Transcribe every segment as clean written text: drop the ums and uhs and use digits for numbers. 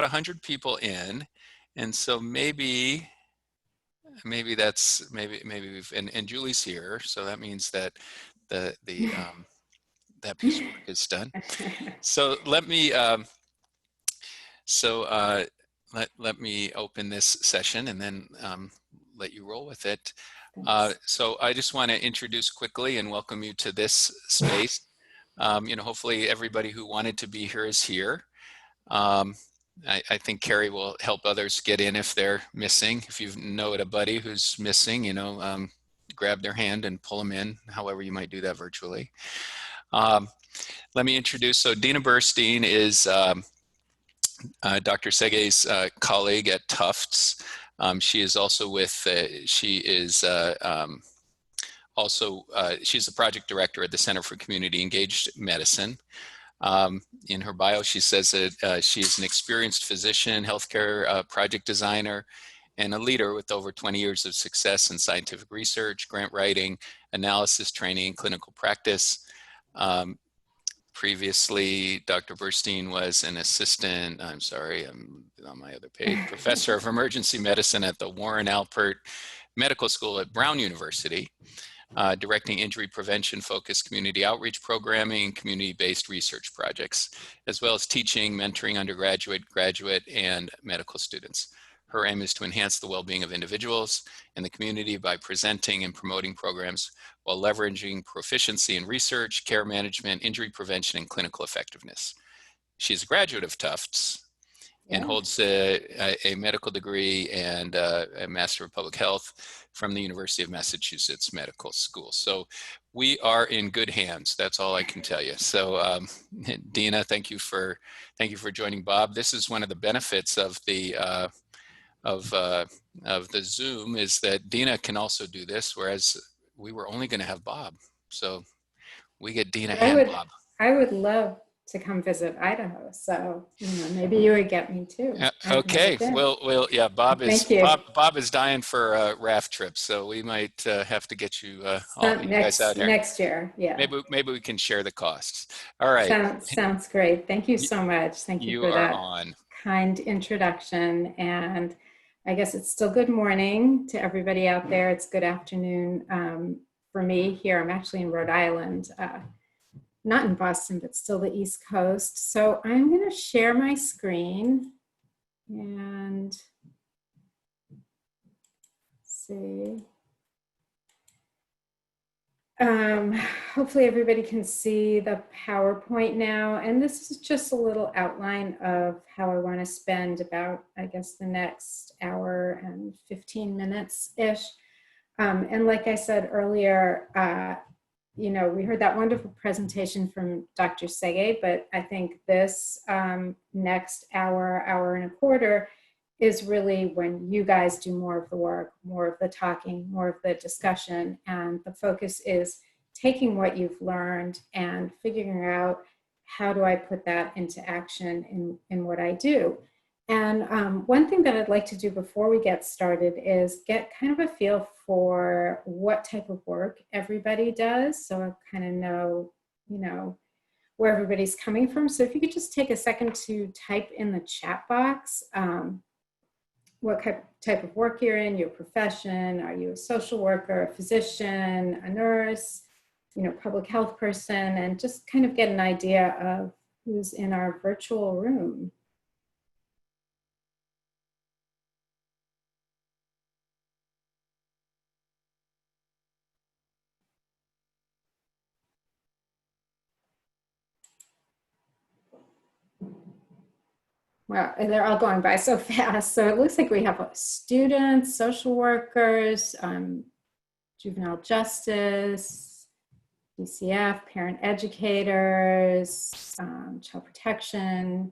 100 people in, and so maybe that's maybe we've and Julie's here, so that means that that piece of work is done. So let me let me open this session and then let you roll with it. So I just want to introduce quickly and welcome you to this space. Hopefully everybody who wanted to be here is here. I think Carrie will help others get in if they're missing. If you know a buddy who's missing, grab their hand and pull them in, however you might do that virtually. Let me introduce, so Dina Burstein is Dr. Segei's colleague at Tufts. She is also with, she's the project director at the Center for Community Engaged Medicine. In her bio, she says that she is an experienced physician, healthcare project designer, and a leader with over 20 years of success in scientific research, grant writing, analysis, training, and clinical practice. Previously, Dr. Burstein was an assistant, I'm sorry, I'm on my other page, professor of emergency medicine at the Warren Alpert Medical School at Brown University, directing injury prevention focused community outreach programming and community-based research projects, as well as teaching, mentoring undergraduate, graduate, and medical students. Her aim is to enhance the well-being of individuals and the community by presenting and promoting programs while leveraging proficiency in research, care management, injury prevention, and clinical effectiveness. She's a graduate of Tufts and holds a medical degree and a Master of Public Health from the University of Massachusetts Medical School. So we are in good hands. That's all I can tell you. So Dina, thank you for joining Bob. This is one of the benefits of the Zoom is that Dina can also do this, whereas we were only going to have Bob. So we get Dina and Bob. I would love to come visit Idaho, so maybe you would get me too. Okay, well, yeah, Bob is dying for a raft trip, so we might have to get you all you guys out here next year. Yeah, maybe we can share the costs. All right, sounds great. Thank you so much. Thank you for that kind introduction. And I guess it's still good morning to everybody out there. It's good afternoon for me here. I'm actually in Rhode Island. Not in Boston, but still the East Coast. So I'm going to share my screen and see. Hopefully everybody can see the PowerPoint now. And this is just a little outline of how I want to spend about, I guess, the next hour and 15 minutes-ish. And like I said earlier, we heard that wonderful presentation from Dr. Segei, but I think this next hour and a quarter is really when you guys do more of the work, more of the talking, more of the discussion, and the focus is taking what you've learned and figuring out how do I put that into action in what I do. And one thing that I'd like to do before we get started is get kind of a feel for what type of work everybody does. So I kind of know, where everybody's coming from. So if you could just take a second to type in the chat box, what type of work you're in, your profession. Are you a social worker, a physician, a nurse, public health person, and just kind of get an idea of who's in our virtual room. Wow, they're all going by so fast. So it looks like we have students, social workers, juvenile justice, DCF, parent educators, child protection.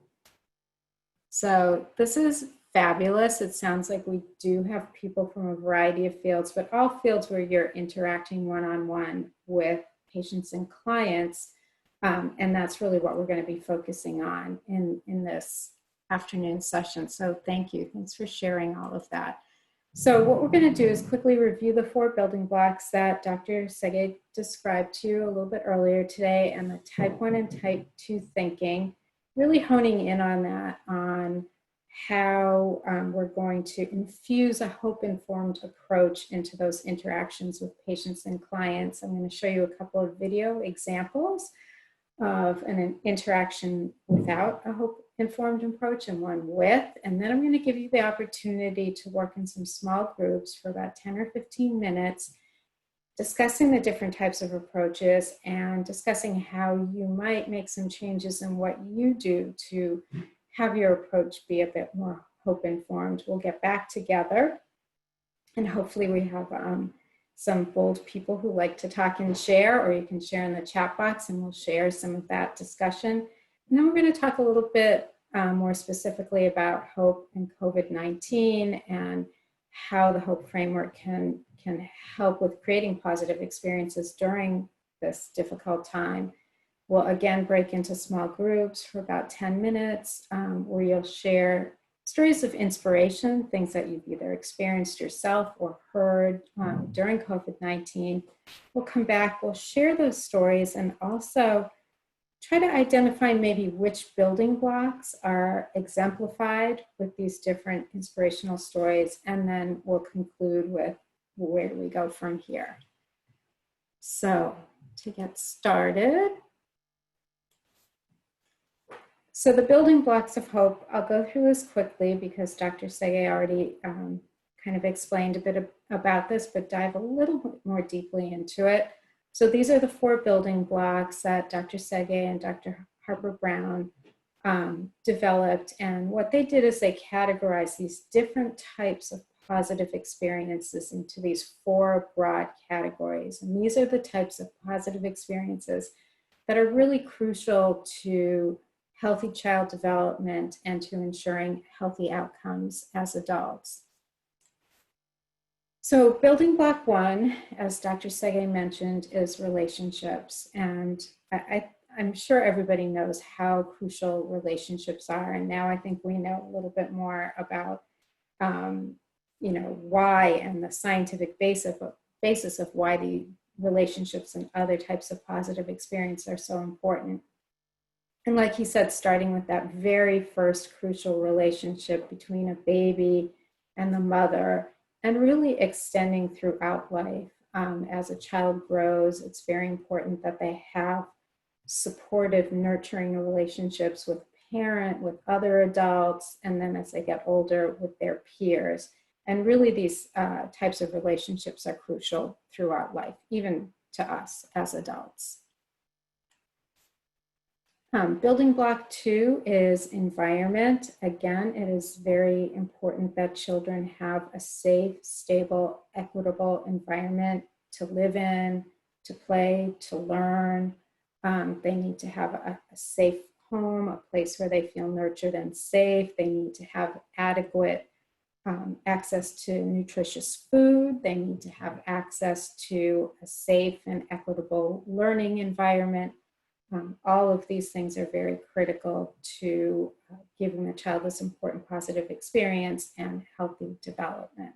So this is fabulous. It sounds like we do have people from a variety of fields, but all fields where you're interacting one-on-one with patients and clients. And that's really what we're going to be focusing on in this afternoon session. So thank you. Thanks for sharing all of that. So what we're going to do is quickly review the 4 building blocks that Dr. Segei described to you a little bit earlier today, and the type 1 and type 2 thinking, really honing in on that, on how we're going to infuse a hope-informed approach into those interactions with patients and clients. I'm going to show you a couple of video examples of an interaction without a hope-informed approach and one with, and then I'm going to give you the opportunity to work in some small groups for about 10 or 15 minutes, discussing the different types of approaches and discussing how you might make some changes in what you do to have your approach be a bit more hope-informed. We'll get back together, and hopefully we have some bold people who like to talk and share, or you can share in the chat box and we'll share some of that discussion. And then we're going to talk a little bit more specifically about hope and COVID-19 and how the hope framework can help with creating positive experiences during this difficult time. We'll again break into small groups for about 10 minutes where you'll share stories of inspiration, things that you've either experienced yourself or heard during COVID-19. We'll come back, we'll share those stories and also try to identify maybe which building blocks are exemplified with these different inspirational stories, and then we'll conclude with where do we go from here. So to get started, so the building blocks of hope, I'll go through this quickly because Dr. Sege already kind of explained a bit about this, but dive a little bit more deeply into it. So these are the 4 building blocks that Dr. Sege and Dr. Harper Brown developed. And what they did is they categorized these different types of positive experiences into these 4 broad categories. And these are the types of positive experiences that are really crucial to healthy child development and to ensuring healthy outcomes as adults. So building block 1, as Dr. Sege mentioned, is relationships. And I'm sure everybody knows how crucial relationships are. And now I think we know a little bit more about why and the scientific basis of why the relationships and other types of positive experience are so important. And like he said, starting with that very first crucial relationship between a baby and the mother, and really extending throughout life. As a child grows, it's very important that they have supportive, nurturing relationships with parent, with other adults, and then as they get older, with their peers. And really these types of relationships are crucial throughout life, even to us as adults. Building block 2 is environment. Again, it is very important that children have a safe, stable, equitable environment to live in, to play, to learn. They need to have a safe home, a place where they feel nurtured and safe. They need to have adequate access to nutritious food. They need to have access to a safe and equitable learning environment. All of these things are very critical to giving the child this important positive experience and healthy development.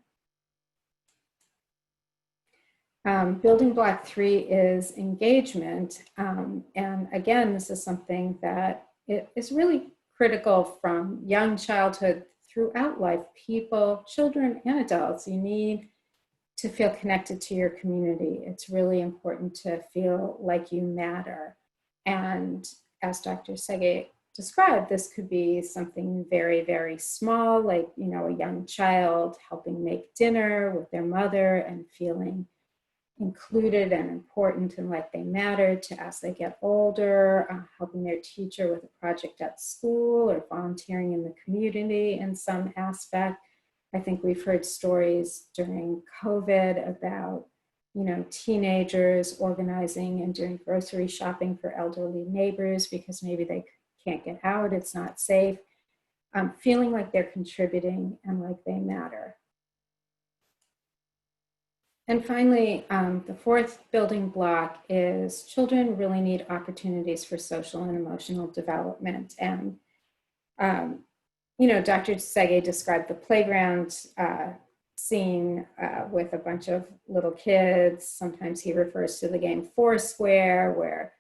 Building block 3 is engagement. And again, this is something that is really critical from young childhood throughout life. People, children and adults, you need to feel connected to your community. It's really important to feel like you matter. And as Dr. Sege described, this could be something very, very small, like, a young child helping make dinner with their mother and feeling included and important and like they matter, to as they get older, helping their teacher with a project at school or volunteering in the community in some aspect. I think we've heard stories during COVID about teenagers organizing and doing grocery shopping for elderly neighbors because maybe they can't get out, it's not safe, feeling like they're contributing and like they matter. And finally, the 4th building block is children really need opportunities for social and emotional development. And, Dr. Sege described the playground scene with a bunch of little kids. Sometimes he refers to the game Foursquare, where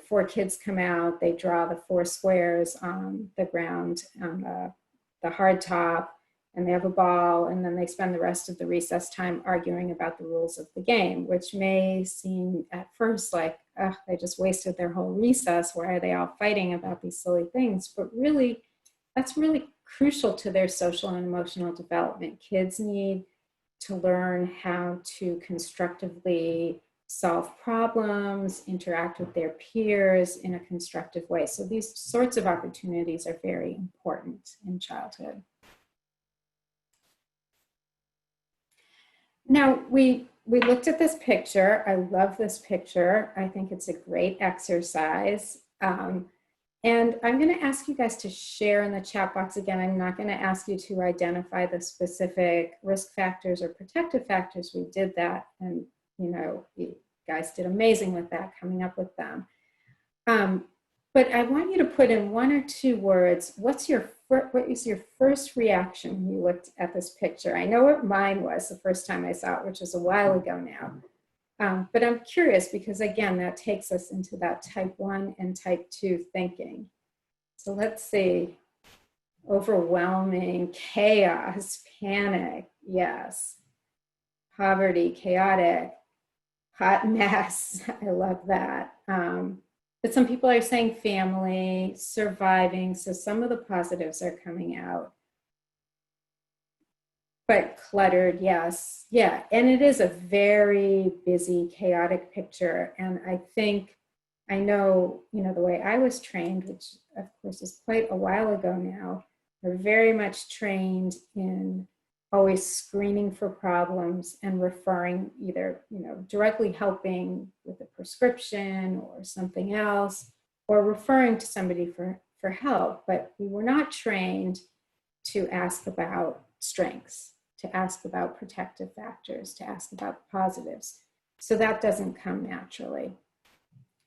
4 kids come out, they draw the 4 squares on the ground on the hard top and they have a ball, and then they spend the rest of the recess time arguing about the rules of the game, which may seem at first like, oh, they just wasted their whole recess. Why are they all fighting about these silly things? But really, that's really crucial to their social and emotional development. Kids need to learn how to constructively solve problems, interact with their peers in a constructive way. So these sorts of opportunities are very important in childhood. Now, we looked at this picture. I love this picture. I think it's a great exercise. And I'm going to ask you guys to share in the chat box. Again, I'm not going to ask you to identify the specific risk factors or protective factors. We did that, and you guys did amazing with that, coming up with them. But I want you to put in 1 or 2 words. What is your first reaction when you looked at this picture? I know what mine was the first time I saw it, which was a while ago now. But I'm curious because, again, that takes us into that type 1 and type 2 thinking. So let's see. Overwhelming, chaos, panic, yes. Poverty, chaotic, hot mess. I love that. But some people are saying family, surviving. So some of the positives are coming out. But cluttered, yes. Yeah, and it is a very busy, chaotic picture. And I know, the way I was trained, which of course is quite a while ago now, we're very much trained in always screening for problems and referring, either, directly helping with a prescription or something else, or referring to somebody for help. But we were not trained to ask about strengths, to ask about protective factors, to ask about positives. So that doesn't come naturally.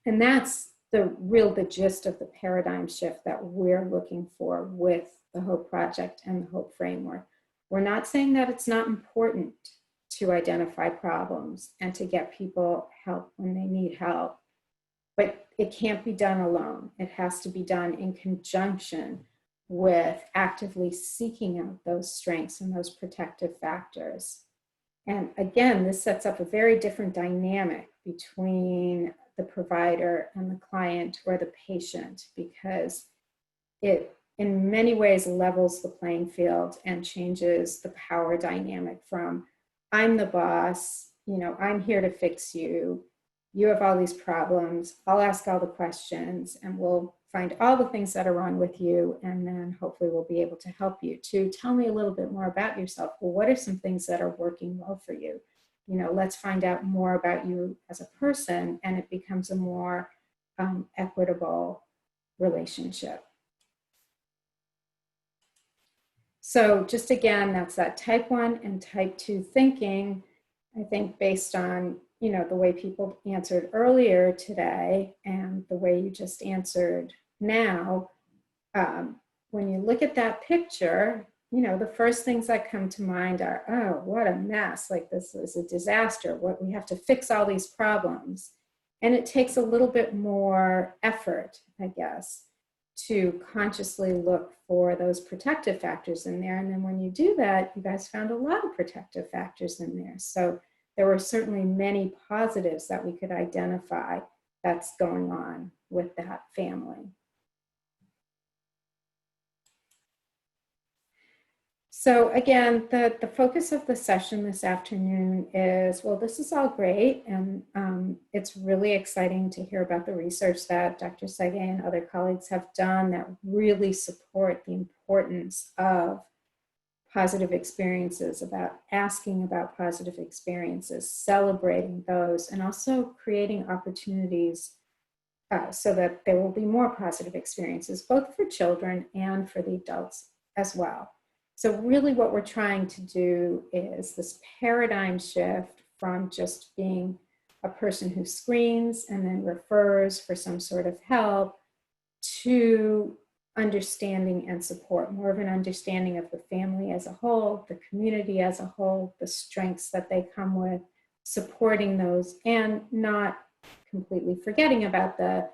And that's the gist of the paradigm shift that we're looking for with the HOPE Project and the HOPE Framework. We're not saying that it's not important to identify problems and to get people help when they need help, but it can't be done alone. It has to be done in conjunction with actively seeking out those strengths and those protective factors. And again, this sets up a very different dynamic between the provider and the client or the patient, because it in many ways levels the playing field and changes the power dynamic from, I'm the boss, I'm here to fix you, you have all these problems, I'll ask all the questions and we'll find all the things that are wrong with you, and then hopefully we'll be able to help you. To tell me a little bit more about yourself. Well, what are some things that are working well for you? Let's find out more about you as a person, and it becomes a more equitable relationship. So just again, that's that type 1 and type 2 thinking. I think based on, the way people answered earlier today and the way you just answered now, when you look at that picture, the first things that come to mind are, oh, what a mess. Like, this is a disaster. We have to fix all these problems. And it takes a little bit more effort, I guess, to consciously look for those protective factors in there. And then when you do that, you guys found a lot of protective factors in there. So there were certainly many positives that we could identify that's going on with that family. So again, the focus of the session this afternoon is, well, this is all great, and it's really exciting to hear about the research that Dr. Sege and other colleagues have done that really support the importance of positive experiences, about asking about positive experiences, celebrating those, and also creating opportunities so that there will be more positive experiences, both for children and for the adults as well. So really what we're trying to do is this paradigm shift from just being a person who screens and then refers for some sort of help to understanding and support, more of an understanding of the family as a whole, the community as a whole, the strengths that they come with, supporting those, and not completely forgetting about the,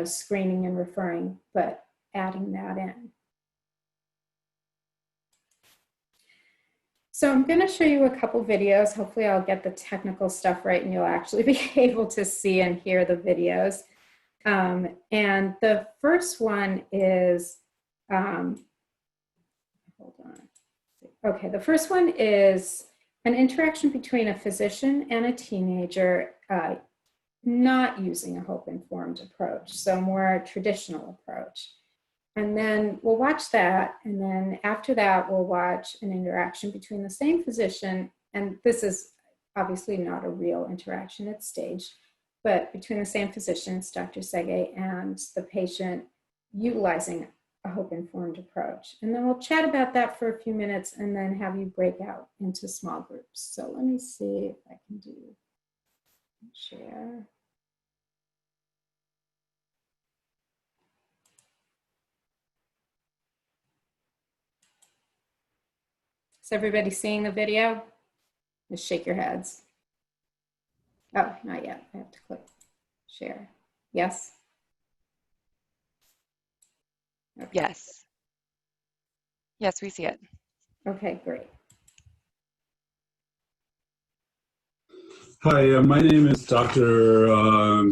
screening and referring, but adding that in. So I'm going to show you a couple videos. Hopefully I'll get the technical stuff right and you'll actually be able to see and hear the videos. And the first one is, hold on. Okay, the first one is an interaction between a physician and a teenager, not using a hope-informed approach, so more traditional approach. And then we'll watch that, and then after that, we'll watch an interaction between the same physician, and this is obviously not a real interaction, it's staged, but between the same physician, it's Dr. Sege, and the patient utilizing a hope-informed approach. And then we'll chat about that for a few minutes and then have you break out into small groups. So let me see if I can do share. Is everybody seeing the video? Just shake your heads. Oh, not yet. I have to click share. Yes? Okay. Yes. Yes, we see it. Okay, great. Hi, my name is Dr.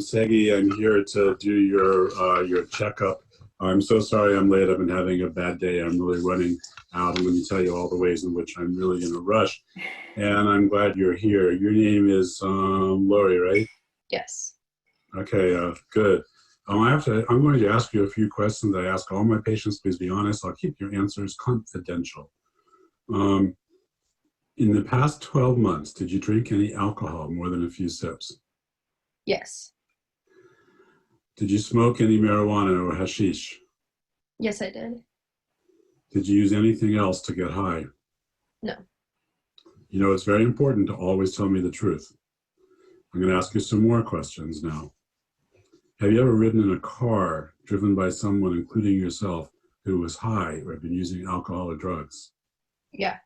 Segi. I'm here to do your checkup. I'm so sorry I'm late. I've been having a bad day. I'm really running out. I'm going to tell you all the ways in which I'm really in a rush. And I'm glad you're here. Your name is Lori, right? Yes. Okay, good. I'm going to ask you a few questions that I ask all my patients. Please be honest. I'll keep your answers confidential. In the past 12 months, did you drink any alcohol more than a few sips? Yes. Did you smoke any marijuana or hashish? Yes, I did. Did you use anything else to get high? No. You know, it's very important to always tell me the truth. I'm going to ask you some more questions now. Have you ever ridden in a car driven by someone, including yourself, who was high or had been using alcohol or drugs? Yeah.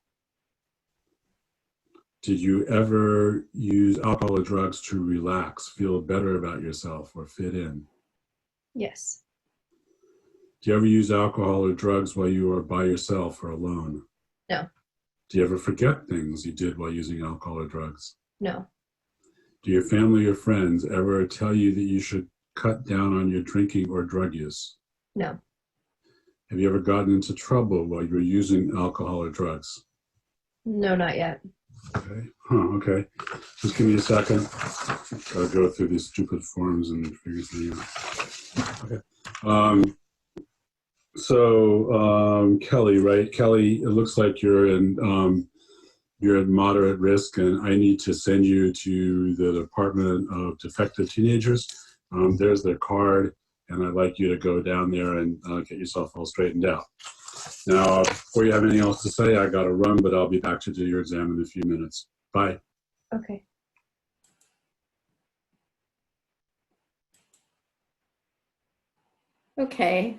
Did you ever use alcohol or drugs to relax, feel better about yourself, or fit in? Yes. Do you ever use alcohol or drugs while you were by yourself or alone? No. Do you ever forget things you did while using alcohol or drugs? No. Do your family or friends ever tell you that you should cut down on your drinking or drug use? No. Have you ever gotten into trouble while you were using alcohol or drugs? No, not yet. Okay. Okay. Just give me a second. Gotta go through these stupid forms and figure things out. Okay. Kelly, right? Kelly, it looks like you're at moderate risk, and I need to send you to the Department of Defective Teenagers. There's their card, and I'd like you to go down there and get yourself all straightened out. Now, before you have anything else to say, I got to run, but I'll be back to do your exam in a few minutes. Bye. Okay. Okay,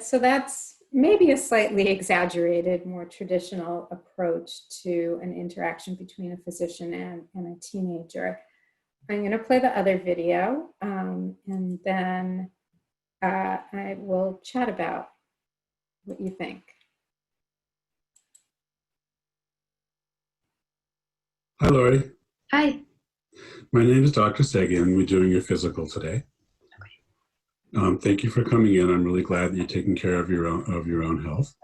so that's maybe a slightly exaggerated, more traditional approach to an interaction between a physician and a teenager. I'm going to play the other video, and then I will chat about what you think. Hi, Lori. Hi. My name is Dr. Segi, and we're doing your physical today. Thank you for coming in. I'm really glad that you're taking care of your own health.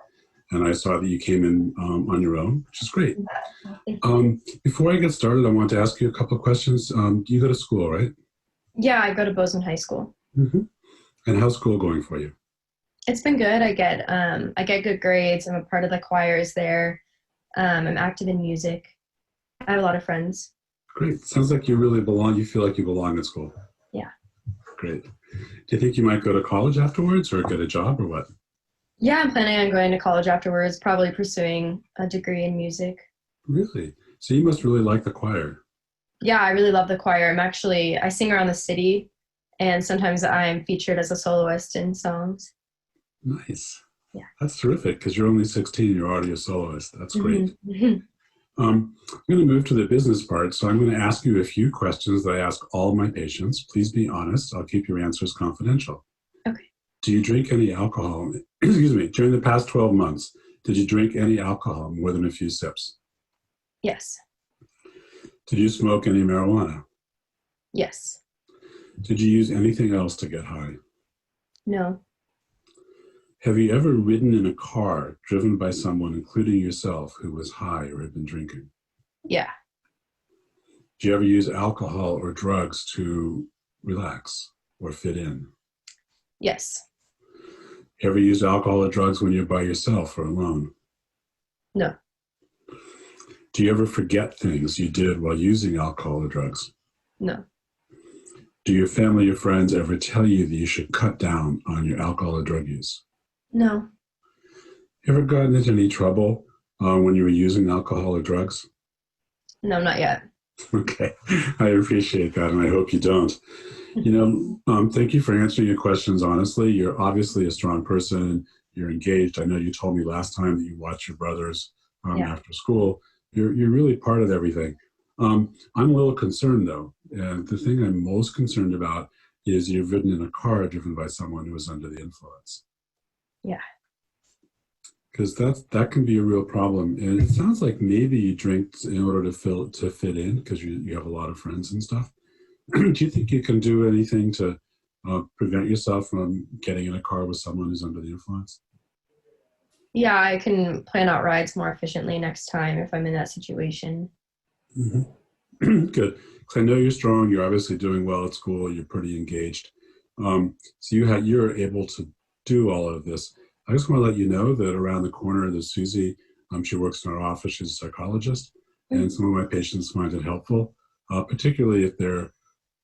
And I saw that you came in on your own, which is great. Before I get started, I want to ask you a couple of questions. You go to school, right? Yeah, I go to Bozeman High School. Mm-hmm. And how's school going for you? It's been good. I get good grades. I'm a part of the choirs there. I'm active in music. I have a lot of friends. Great. Sounds like you really belong. You feel like you belong at school. Yeah. Great. Do you think you might go to college afterwards or get a job or what? Yeah, I'm planning on going to college afterwards, probably pursuing a degree in music. Really? So you must really like the choir. Yeah, I really love the choir. I sing around the city, and sometimes I'm featured as a soloist in songs. Nice. Yeah. That's terrific because you're only 16, you're already a soloist. That's great. Mm-hmm. I'm going to move to the business part, so I'm going to ask you a few questions that I ask all my patients. Please be honest. I'll keep your answers confidential. Okay. Do you drink any alcohol? Excuse me. During the past 12 months, did you drink any alcohol more than a few sips? Yes. Did you smoke any marijuana? Yes. Did you use anything else to get high? No. Have you ever ridden in a car driven by someone, including yourself, who was high or had been drinking? Yeah. Do you ever use alcohol or drugs to relax or fit in? Yes. You ever use alcohol or drugs when you're by yourself or alone? No. Do you ever forget things you did while using alcohol or drugs? No. Do your family or friends ever tell you that you should cut down on your alcohol or drug use? No. Ever gotten into any trouble when you were using alcohol or drugs? No, not yet. Okay, I appreciate that, and I hope you don't. Thank you for answering your questions honestly. You're obviously a strong person. You're engaged. I know you told me last time that you watch your brothers Yeah. after school. You're really part of everything. I'm a little concerned though, and the thing I'm most concerned about is you've ridden in a car driven by someone who was under the influence. Yeah. Because that can be a real problem. And it sounds like maybe you drink in order to fit in because you have a lot of friends and stuff. Do you think you can do anything to prevent yourself from getting in a car with someone who's under the influence? Yeah, I can plan out rides more efficiently next time if I'm in that situation. Mm-hmm. Good. Because I know you're strong. You're obviously doing well at school. You're pretty engaged. So you're able to do all of this. I just want to let you know that around the corner, there's Susie. She works in our office. She's a psychologist. And some of my patients find it helpful, particularly if they're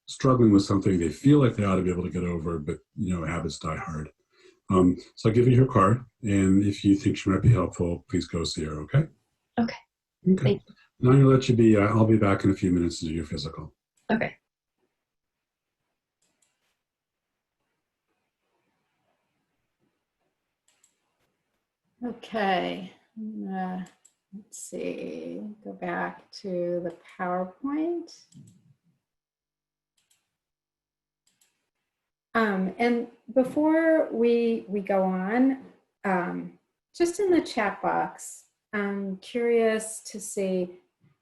struggling with something they feel like they ought to be able to get over, but habits die hard. So I'll give you her card, and if you think she might be helpful, please go see her. Okay. Okay. Okay. Thank you. Now I'm gonna let you be. I'll be back in a few minutes to do your physical. Okay. Okay. Let's see, go back to the PowerPoint. And before we go on, just in the chat box, I'm curious to see,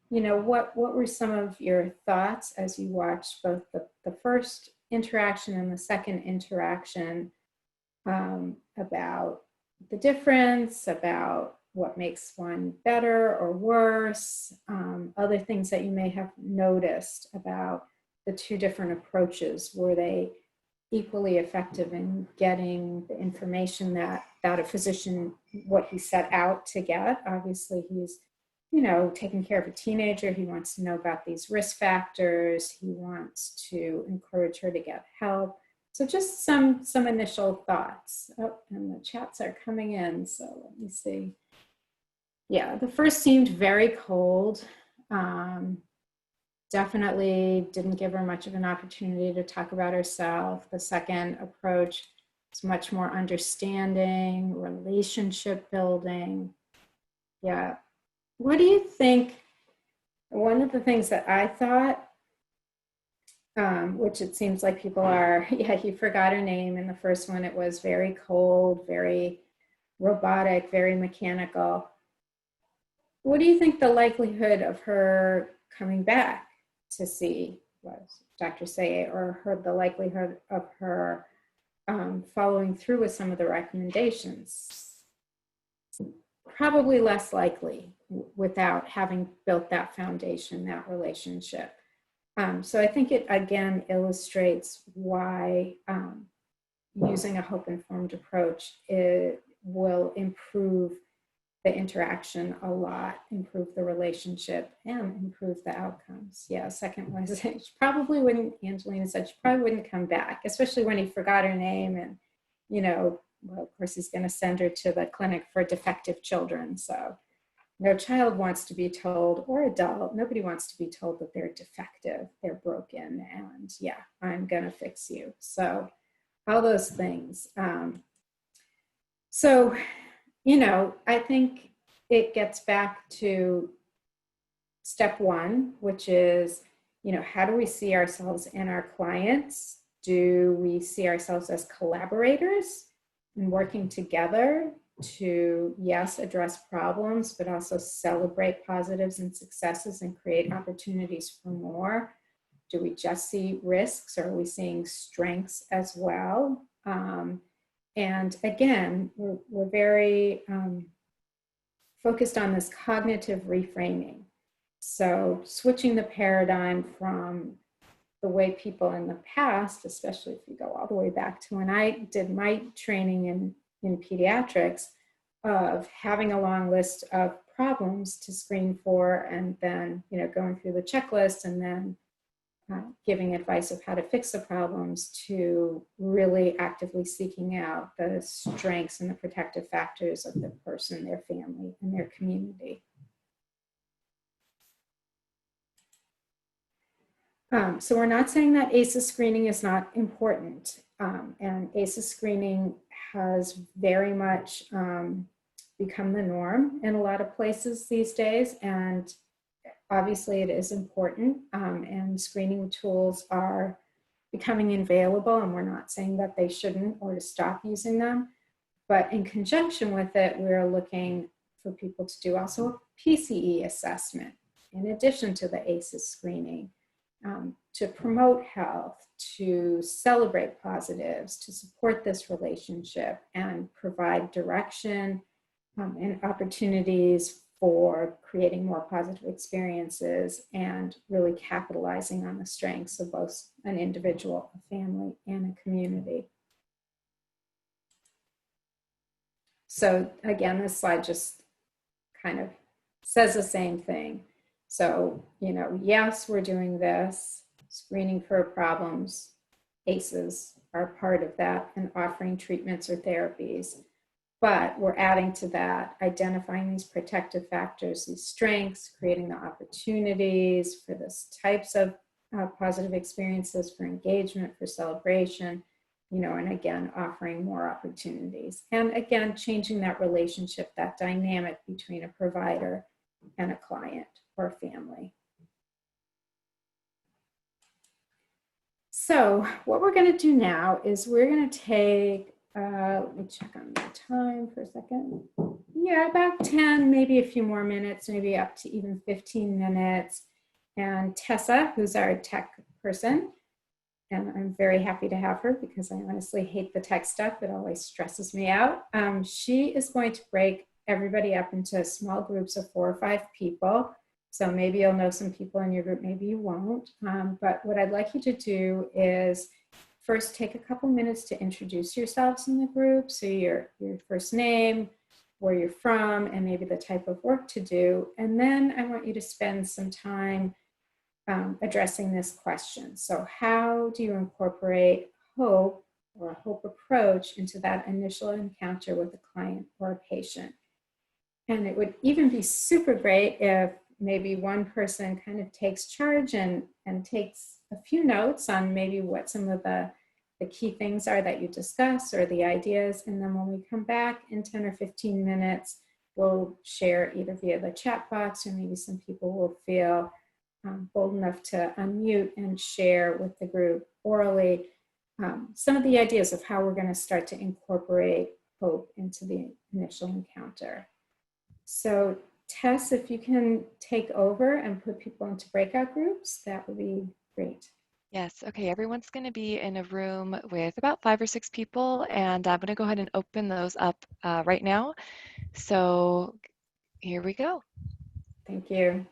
what were some of your thoughts as you watched both the first interaction and the second interaction about the difference, about what makes one better or worse, other things that you may have noticed about the two different approaches. Were they equally effective in getting the information that a physician, what he set out to get? Obviously, he's, taking care of a teenager. He wants to know about these risk factors. He wants to encourage her to get help. So just some initial thoughts. Oh, and the chats are coming in, so let me see. Yeah, the first seemed very cold. Definitely didn't give her much of an opportunity to talk about herself. The second approach was much more understanding, relationship building. Yeah. What do you think? One of the things that I thought, which it seems like people are, he forgot her name. In the first one, it was very cold, very robotic, very mechanical. What do you think the likelihood of her coming back to see Dr. Saye, or the likelihood of her following through with some of the recommendations? Probably less likely without having built that foundation, that relationship. So I think it again illustrates why using a hope-informed approach, it will improve the interaction a lot, improve the relationship, and improve the outcomes. Yeah, second was, she probably wouldn't, Angelina said, she probably wouldn't come back, especially when he forgot her name and, well, of course, he's going to send her to the clinic for defective children. So no child wants to be told, or adult, nobody wants to be told that they're defective, they're broken, and yeah, I'm going to fix you. So all those things. So, I think it gets back to step one, which is, how do we see ourselves in our clients? Do we see ourselves as collaborators and working together to, yes, address problems, but also celebrate positives and successes and create opportunities for more? Do we just see risks, or are we seeing strengths as well? And again, we're very focused on this cognitive reframing. So switching the paradigm from the way people in the past, especially if you go all the way back to when I did my training in pediatrics, of having a long list of problems to screen for, and then, you know, going through the checklist and then giving advice of how to fix the problems, to really actively seeking out the strengths and the protective factors of the person, their family, and their community. So we're not saying that ACEs screening is not important. And ACEs screening has very much become the norm in a lot of places these days. And obviously it is important, and screening tools are becoming available, and we're not saying that they shouldn't or to stop using them. But in conjunction with it, we're looking for people to do also a PCE assessment in addition to the ACEs screening, to promote health, to celebrate positives, to support this relationship and provide direction and opportunities for creating more positive experiences and really capitalizing on the strengths of both an individual, a family, and a community. So again, this slide just kind of says the same thing. So, you know, yes, we're doing this, screening for problems. ACEs are part of that, and offering treatments or therapies. But we're adding to that, identifying these protective factors, these strengths, creating the opportunities for this types of positive experiences, for engagement, for celebration, you know, and again, offering more opportunities. And again, changing that relationship, that dynamic between a provider and a client or family. So what we're going to do now is we're going to take, let me check on the time for a second. Yeah, about 10, maybe a few more minutes, maybe up to even 15 minutes. And Tessa, who's our tech person, and I'm very happy to have her because I honestly hate the tech stuff. It always stresses me out. She is going to break everybody up into small groups of 4 or 5 people. So maybe you'll know some people in your group, maybe you won't. But what I'd like you to do is first take a couple minutes to introduce yourselves in the group. So your first name, where you're from, and maybe the type of work to do. And then I want you to spend some time addressing this question. So how do you incorporate hope or a hope approach into that initial encounter with a client or a patient? And it would even be super great if maybe one person kind of takes charge and takes a few notes on maybe what some of the key things are that you discuss or the ideas. And then when we come back in 10 or 15 minutes, we'll share either via the chat box, or maybe some people will feel bold enough to unmute and share with the group orally some of the ideas of how we're going to start to incorporate hope into the initial encounter. So Tess, if you can take over and put people into breakout groups, that would be great. Yes, okay, everyone's going to be in a room with about 5 or 6 people, and I'm going to go ahead and open those up right now. So here we go. Thank you.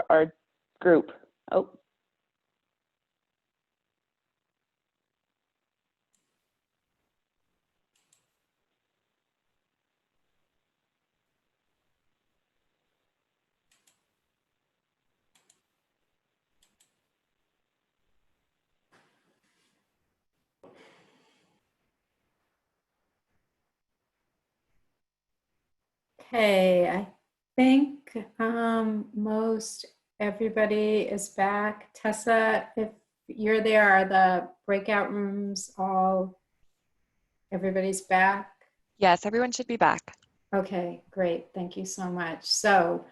our group. Oh. Okay, I think most everybody is back. Tessa, if you're there, are the breakout rooms all, everybody's back? Yes, everyone should be back. Okay, great. Thank you so much. So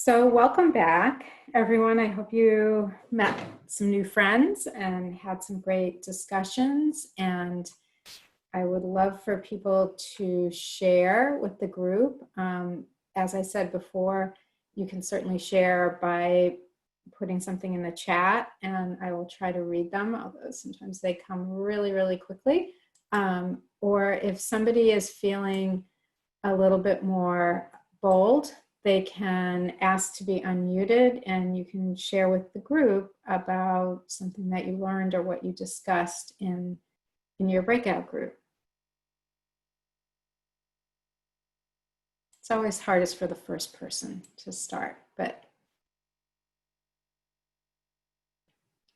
welcome back, everyone. I hope you met some new friends and had some great discussions. And I would love for people to share with the group. As I said before, you can certainly share by putting something in the chat, and I will try to read them, although sometimes they come really, really quickly. Or if somebody is feeling a little bit more bold, they can ask to be unmuted, and you can share with the group about something that you learned or what you discussed in your breakout group. It's always hardest for the first person to start, but.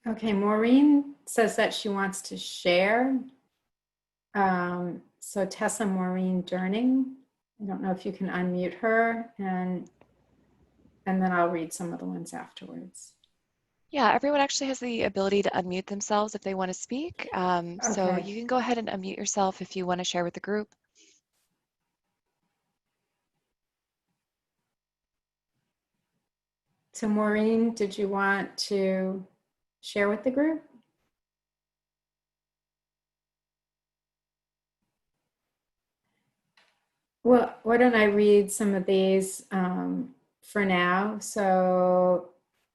Okay, Maureen says that she wants to share. So Tessa Maureen Durning, I don't know if you can unmute her, and then I'll read some of the ones afterwards. Yeah, everyone actually has the ability to unmute themselves if they want to speak. So Okay. you can go ahead and unmute yourself if you want to share with the group. So Maureen, did you want to share with the group? Well, why don't I read some of these for now? So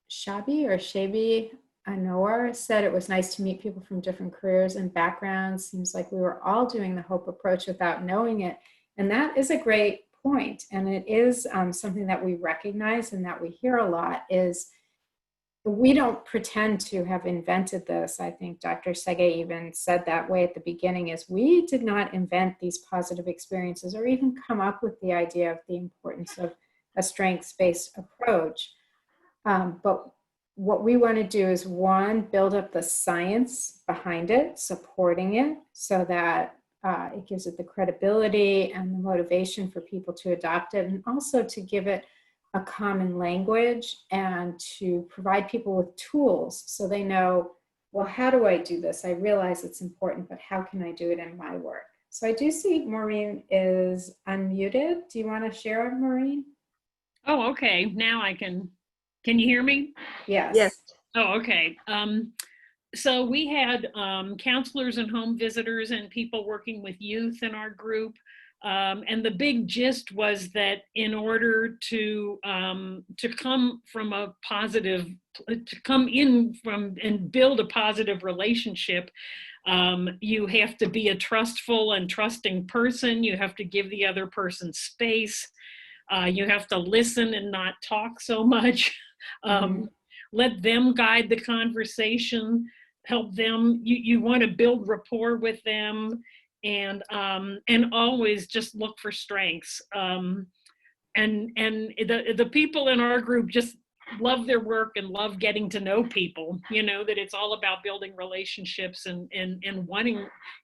Shabi Anor said it was nice to meet people from different careers and backgrounds. Seems like we were all doing the Hope approach without knowing it. And that is a great point. And it is something that we recognize and that we hear a lot is we don't pretend to have invented this. I think Dr. Sege even said that way at the beginning, is we did not invent these positive experiences or even come up with the idea of the importance of a strengths-based approach. But what we want to do is, one, build up the science behind it, supporting it, so that it gives it the credibility and the motivation for people to adopt it, and also to give it a common language and to provide people with tools so they know, well, how do I do this? I realize it's important, but how can I do it in my work? So I do see Maureen is unmuted. Do you want to share, Maureen? Oh, okay. Now I can you hear me? Yes. Yes. Oh, okay. So we had counselors and home visitors and people working with youth in our group. And the big gist was that in order to come from a positive, to come in from and build a positive relationship, you have to be a trustful and trusting person. You have to give the other person space. You have to listen and not talk so much. Let them guide the conversation, help them. You want to build rapport with them, and always just look for strengths. And the people in our group just love their work and love getting to know people. You know, that it's all about building relationships and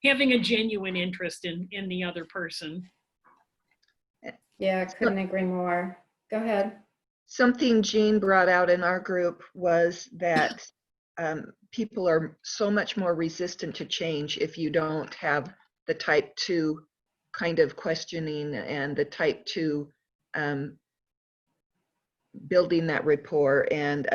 having a genuine interest in the other person. Yeah, couldn't agree more. Go ahead. Something Jean brought out in our group was that people are so much more resistant to change if you don't have the type 2 kind of questioning and the type 2 building that rapport and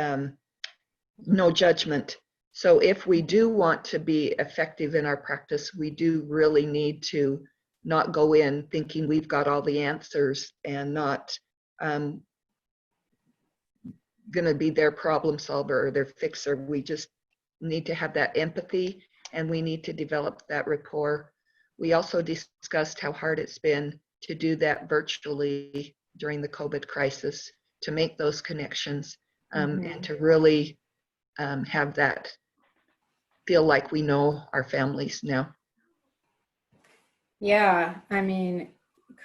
no judgment. So if we do want to be effective in our practice, we do really need to not go in thinking we've got all the answers and not going to be their problem solver or their fixer. We just need to have that empathy, and we need to develop that rapport. We also discussed how hard it's been to do that virtually during the COVID crisis, to make those connections. and to really have that feel like we know our families now. Yeah, I mean,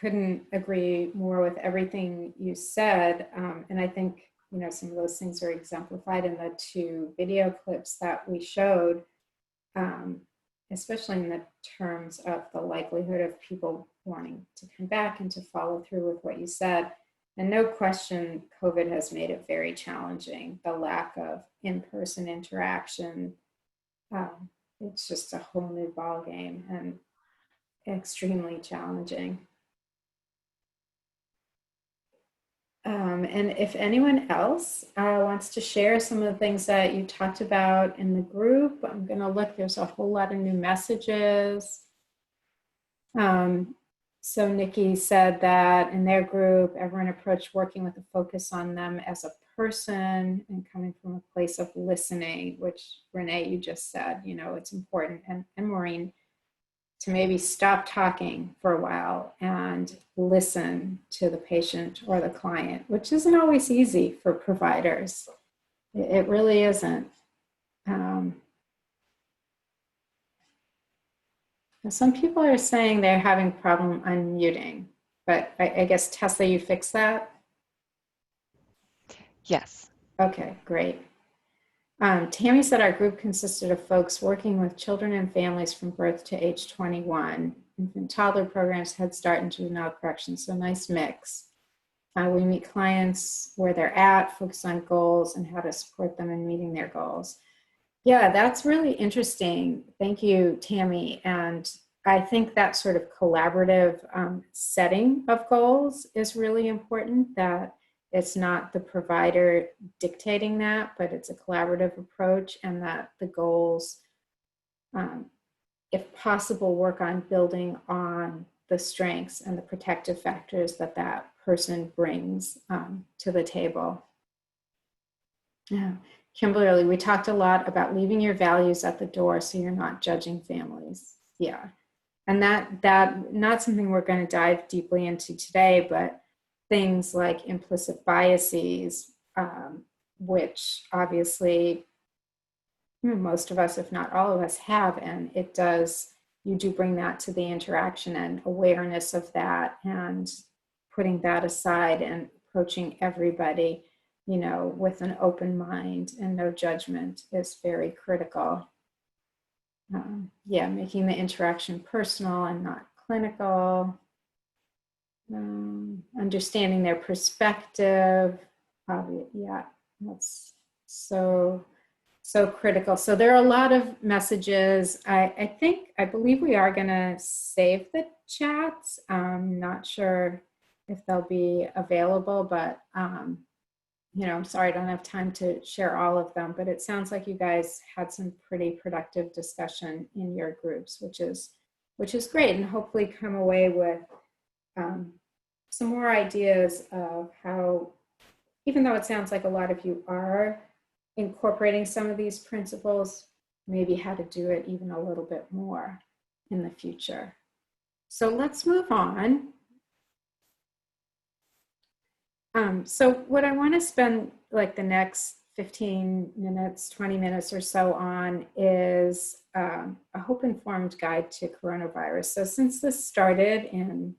couldn't agree more with everything you said. And I think, you know, some of those things are exemplified in the 2 video clips that we showed, especially in the terms of the likelihood of people wanting to come back and to follow through with what you said. And no question, COVID has made it very challenging, the lack of in-person interaction. It's just a whole new ballgame and extremely challenging. And if anyone else wants to share some of the things that you talked about in the group, I'm going to look, there's a whole lot of new messages. So Nikki said that in their group, everyone approached working with a focus on them as a person and coming from a place of listening, which Renee, you just said, you know, it's important. And Maureen, to maybe stop talking for a while and listen to the patient or the client, which isn't always easy for providers. It really isn't. Some people are saying they're having problem unmuting, but I guess Tessa, you fixed that? Yes. Okay, great. Tammy said our group consisted of folks working with children and families from birth to age 21, infant toddler programs, Head Start, and juvenile corrections, so nice mix. We meet clients where they're at, focus on goals and how to support them in meeting their goals. Yeah, that's really interesting. Thank you, Tammy. And I think that sort of collaborative setting of goals is really important, that it's not the provider dictating that, but it's a collaborative approach, and that the goals, if possible, work on building on the strengths and the protective factors that that person brings to the table. Yeah. Kimberly, we talked a lot about leaving your values at the door so you're not judging families. Yeah. And that not something we're going to dive deeply into today, but things like implicit biases, which obviously most of us, if not all of us, have, and you do bring that to the interaction, and awareness of that and putting that aside and approaching everybody, you know, with an open mind and no judgment is very critical. Yeah, making the interaction personal and not clinical. Understanding their perspective. Yeah, that's so critical. So there are a lot of messages. I believe we are going to save the chats. I'm not sure if they'll be available, but you know, I'm sorry I don't have time to share all of them, but it sounds like you guys had some pretty productive discussion in your groups, which is great, and hopefully come away with some more ideas of how, even though it sounds like a lot of you are incorporating some of these principles, maybe how to do it even a little bit more in the future. So let's move on. So what I want to spend like the next 15 minutes, 20 minutes or so on is a hope-informed guide to coronavirus. So since this started and,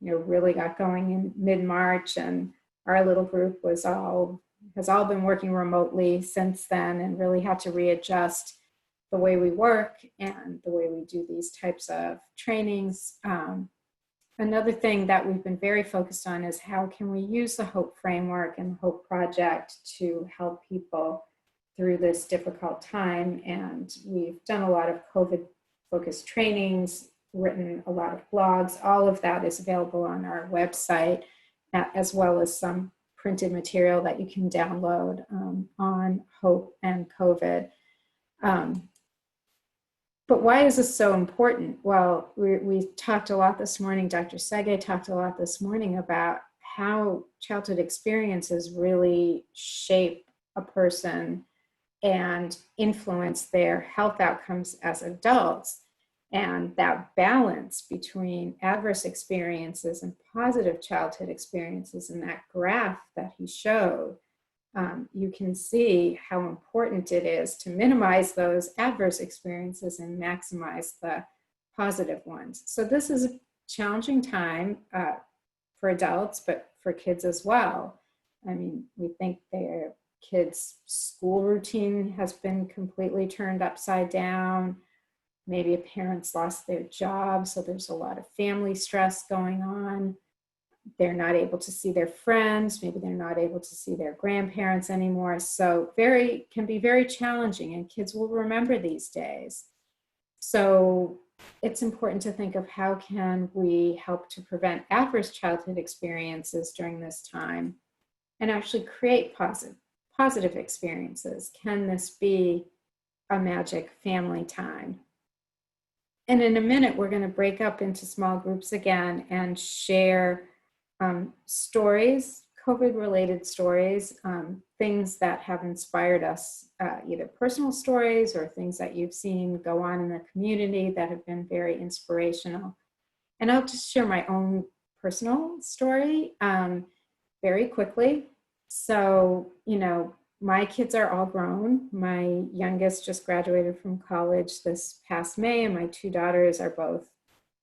you know, really got going in mid-March, and our little group has all been working remotely since then, and really had to readjust the way we work and the way we do these types of trainings. Another thing that we've been very focused on is how can we use the HOPE framework and the HOPE project to help people through this difficult time. And we've done a lot of COVID-focused trainings, written a lot of blogs. All of that is available on our website, as well as some printed material that you can download on HOPE and COVID. But why is this so important? Well, we talked a lot this morning, Dr. Sege talked a lot this morning about how childhood experiences really shape a person and influence their health outcomes as adults. And that balance between adverse experiences and positive childhood experiences in that graph that he showed you can see how important it is to minimize those adverse experiences and maximize the positive ones. So this is a challenging time for adults, but for kids as well. I mean, we think their kids' school routine has been completely turned upside down. Maybe parents lost their job, so there's a lot of family stress going on. They're not able to see their friends. Maybe they're not able to see their grandparents anymore. So can be very challenging, and kids will remember these days. So it's important to think of how can we help to prevent adverse childhood experiences during this time and actually create positive experiences. Can this be a magic family time? And in a minute, we're going to break up into small groups again and share stories, COVID-related stories, things that have inspired us, either personal stories or things that you've seen go on in the community that have been very inspirational. And I'll just share my own personal story very quickly. So, my kids are all grown. My youngest just graduated from college this past May, and my two daughters are both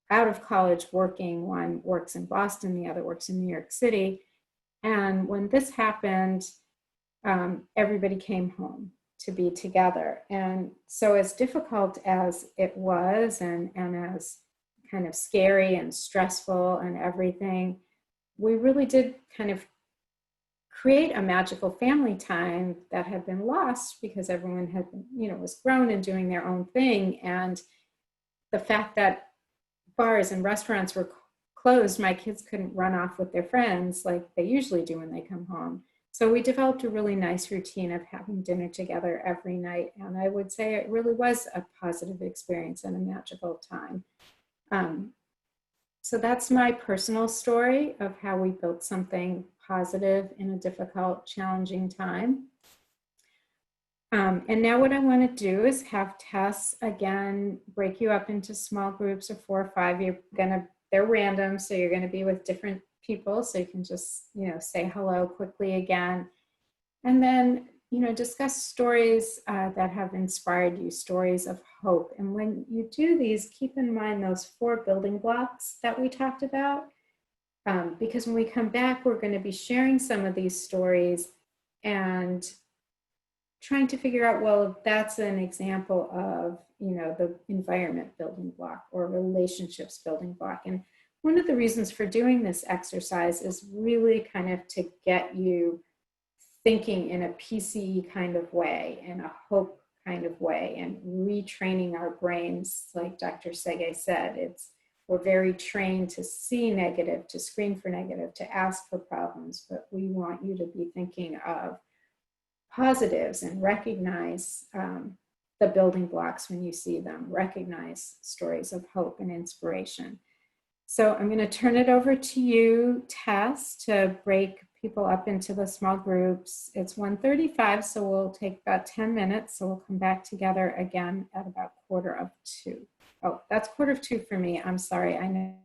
out of college working. One works in Boston, the other works in New York City. And when this happened, everybody came home to be together. And so as difficult as it was and as kind of scary and stressful and everything, we really did kind of create a magical family time that had been lost because everyone had, was grown and doing their own thing. And the fact that bars and restaurants were closed, my kids couldn't run off with their friends like they usually do when they come home. So we developed a really nice routine of having dinner together every night. And I would say it really was a positive experience and a magical time. So that's my personal story of how we built something positive in a difficult, challenging time. And now what I want to do is have Tess again break you up into small groups of 4 or 5. They're random, so you're going to be with different people, so you can just say hello quickly again, and then discuss stories that have inspired you, stories of hope. And when you do these, keep in mind those 4 building blocks that we talked about, because when we come back, we're going to be sharing some of these stories and trying to figure out, well, if that's an example of, the environment building block or relationships building block. And one of the reasons for doing this exercise is really kind of to get you thinking in a PCE kind of way, in a hope kind of way, and retraining our brains. Like Dr. Sege said, we're very trained to see negative, to screen for negative, to ask for problems, but we want you to be thinking of positives and recognize the building blocks when you see them, recognize stories of hope and inspiration. So I'm going to turn it over to you, Tess, to break people up into the small groups. It's 1:35, so we'll take about 10 minutes. So we'll come back together again at about 1:45. Oh, that's 1:45 for me. I'm sorry. I know.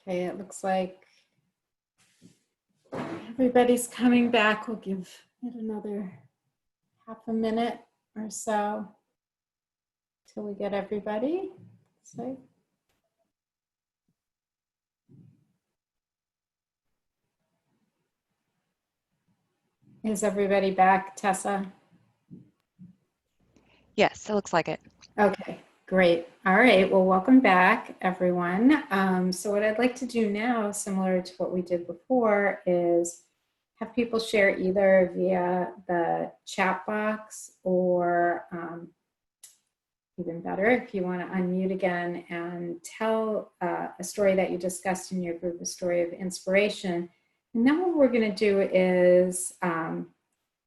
Okay, it looks like everybody's coming back. We'll give it another half a minute or so till we get everybody. So, is everybody back, Tessa? Yes, it looks like it. Okay, great. All right, well, welcome back, everyone. So what I'd like to do now, similar to what we did before, is have people share either via the chat box or even better, if you want to unmute again and tell a story that you discussed in your group, a story of inspiration. And then what we're going to do is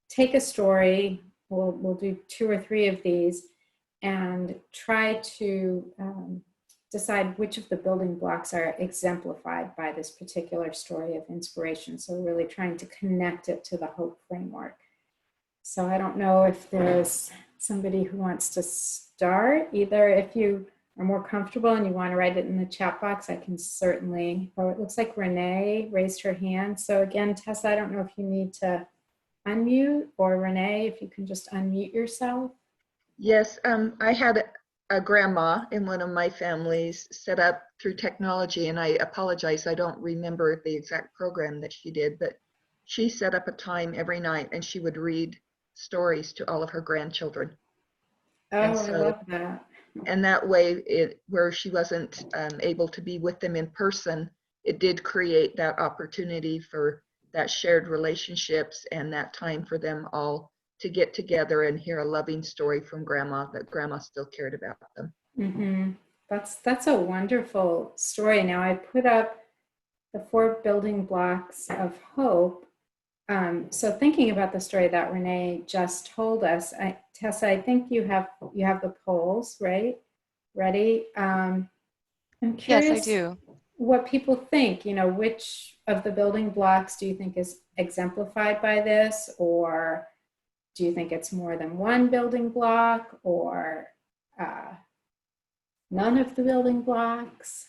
take a story, we'll do 2 or 3 of these, and try to decide which of the building blocks are exemplified by this particular story of inspiration. So we're really trying to connect it to the hope framework. So I don't know if there's somebody who wants to start. Either if you are more comfortable and you want to write it in the chat box, I can certainly, oh, it looks like Renee raised her hand. So again, Tessa, I don't know if you need to unmute, or Renee, if you can just unmute yourself. Yes, I had a grandma in one of my families set up through technology, and I apologize, I don't remember the exact program that she did, but she set up a time every night and she would read stories to all of her grandchildren. Oh, And I love that. And that way, where she wasn't able to be with them in person, it did create that opportunity for that shared relationships and that time for them all to get together and hear a loving story from grandma, that grandma still cared about them. Mm-hmm. That's a wonderful story. Now I put up the 4 building blocks of hope. So thinking about the story that Renee just told us, Tessa, I think you have the polls, right? Ready? I'm curious. Yes, I do. What people think, which of the building blocks do you think is exemplified by this? Or do you think it's more than one building block, or none of the building blocks?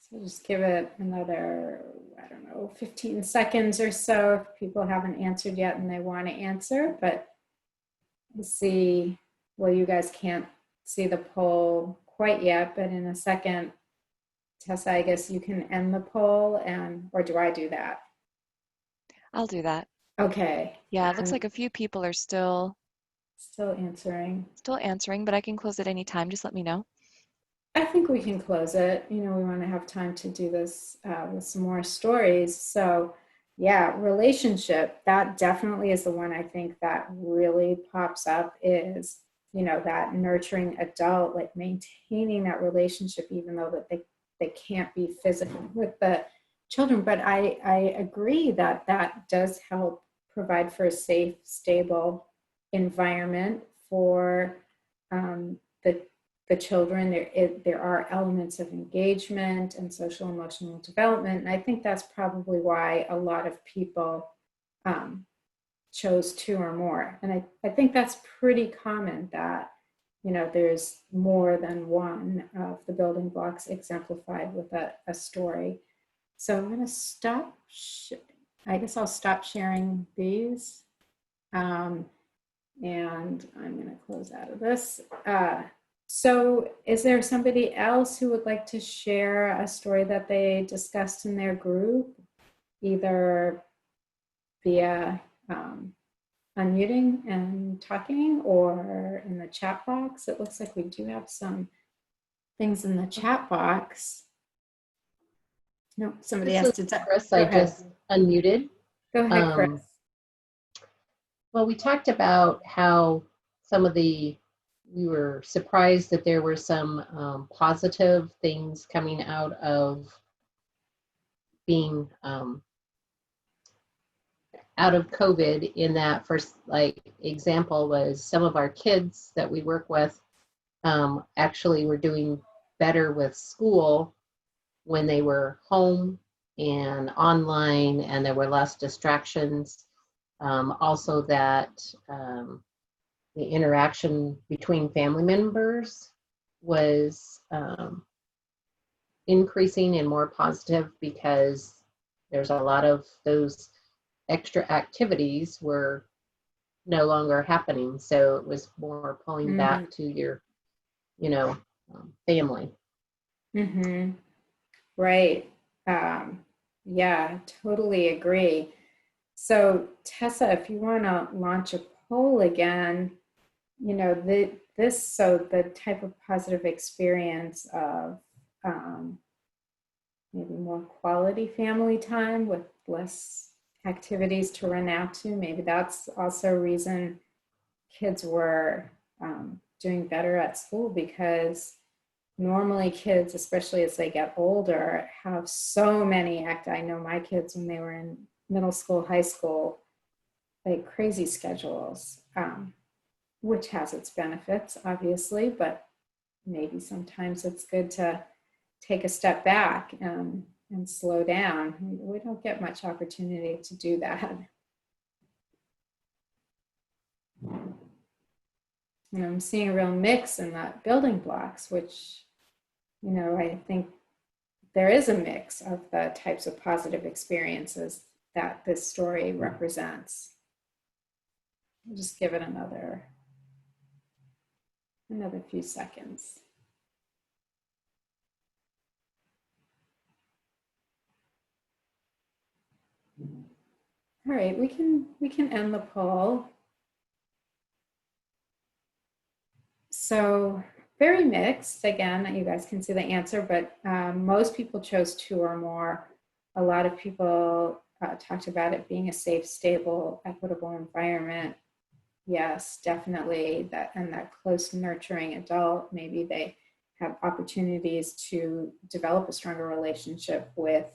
So just give it another, 15 seconds or so if people haven't answered yet and they want to answer. But we'll see. Well, you guys can't see the poll quite yet, but in a second, Tessa, I guess you can end the poll, or do I do that? I'll do that. Okay. Yeah, it looks like a few people are still answering. Still answering, but I can close at any time. Just let me know. I think we can close it. We want to have time to do this with some more stories. So yeah, relationship, that definitely is the one I think that really pops up, is, that nurturing adult, like maintaining that relationship, even though that they can't be physical with the children. But I agree that does help provide for a safe, stable environment for the children. There are elements of engagement and social emotional development. And I think that's probably why a lot of people chose 2 or more. And I think that's pretty common, that, there's more than one of the building blocks exemplified with a story. So I'm going to stop. I guess I'll stop sharing these. And I'm going to close out of this. So is there somebody else who would like to share a story that they discussed in their group, either via unmuting and talking or in the chat box? It looks like we do have some things in the chat box. No, somebody has to talk. Chris, I just unmuted. Go ahead, Chris. Well, we talked about how we were surprised that there were some positive things coming out of being out of COVID in that first like example was some of our kids that we work with actually were doing better with school when they were home and online and there were less distractions. Also that the interaction between family members was increasing and more positive because there's a lot of those extra activities were no longer happening. So it was more pulling back to your, family. Mm-hmm. Right. Yeah, totally agree. So Tessa, if you want to launch a poll again, the type of positive experience of maybe more quality family time with less activities to run out to. Maybe that's also a reason kids were doing better at school, because normally kids, especially as they get older, have so many I know my kids when they were in middle school, high school, like crazy schedules, which has its benefits, obviously, but maybe sometimes it's good to take a step back and slow down. We don't get much opportunity to do that. And I'm seeing a real mix in that building blocks, which, I think there is a mix of the types of positive experiences that this story represents. I'll just give it another few seconds. All right, we can end the poll. So very mixed. Again, you guys can see the answer, but most people chose 2 or more. A lot of people talked about it being a safe, stable, equitable environment. Yes, definitely. That close, nurturing adult, maybe they have opportunities to develop a stronger relationship with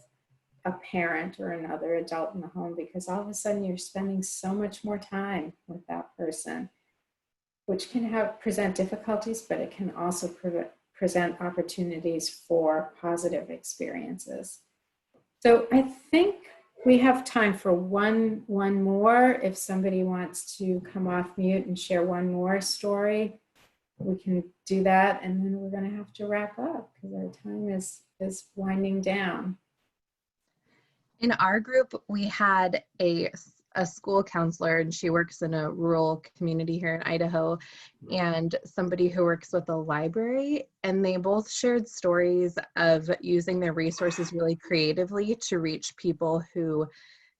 a parent or another adult in the home, because all of a sudden you're spending so much more time with that person, which can present difficulties, but it can also present opportunities for positive experiences. So I think we have time for one more. If somebody wants to come off mute and share one more story, we can do that, and then we're going to have to wrap up because our time is winding down. In our group, we had a school counselor, and she works in a rural community here in Idaho, and somebody who works with a library, and they both shared stories of using their resources really creatively to reach people who